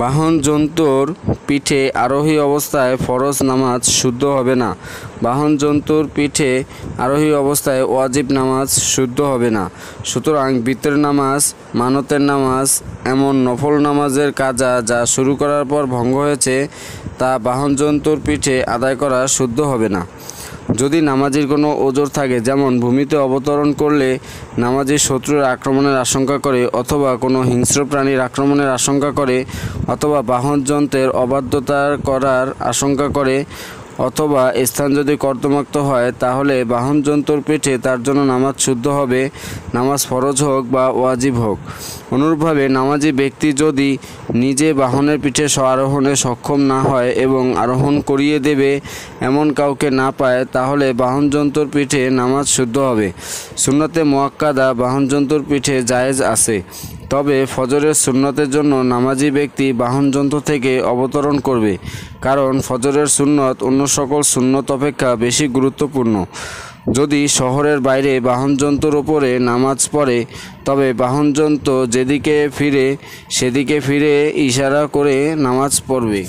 বাহন জন্তুর পিঠে আরোহী অবস্থায় ফরজ নামাজ শুদ্ধ হবে না। বাহন জন্তুর পিঠে আরোহী অবস্থায় ওয়াজিব নামাজ শুদ্ধ হবে না। সুতরাং বিতর নামাজ, মানতের নামাজ, এমন নফল নামাজের কাজা যা শুরু করার পর ভঙ্গ হয়েছে তা বাহন জন্তুর পিঠে আদায় করা শুদ্ধ হবে না। যদি নামাজির কোনো ওজর থাকে, যেমন ভূমিতে অবতরণ করলে নামাজি শত্রুর আক্রমণের আশঙ্কা করে, অথবা কোনো হিংস্র প্রাণীর আক্রমণের আশঙ্কা করে, অথবা বাহন যন্ত্রের অবাধ্যতা করার আশঙ্কা করে, অথবা স্থান যদি কর্দমাক্ত হয়, তাহলে বাহন জন্তুর পিঠে তার জন্য নামাজ শুদ্ধ হবে, নামাজ ফরজ হোক বা ওয়াজিব হোক। অনুরূপভাবে নামাজি ব্যক্তি যদি নিজে বাহনের পিঠে আরোহণে সক্ষম না হয় এবং আরোহণ করিয়ে দেবে এমন কাউকে না পায়, তাহলে বাহন জন্তুর পিঠে নামাজ শুদ্ধ হবে। সুন্নতে মুআক্কাদা বাহন জন্তুর পিঠে জায়েজ আছে, তবে ফজরের সুন্নতের জন্য নামাজি ব্যক্তি বাহন যন্ত্র থেকে অবতরণ করবে, কারণ ফজরের সুন্নত অন্য সকল সুন্নত অপেক্ষা বেশি গুরুত্বপূর্ণ। যদি শহরের বাইরে বাহন যন্ত্রের ওপরে নামাজ পড়ে, তবে বাহন যন্ত্র যেদিকে ফিরে সেদিকে ফিরে ইশারা করে নামাজ পড়বে।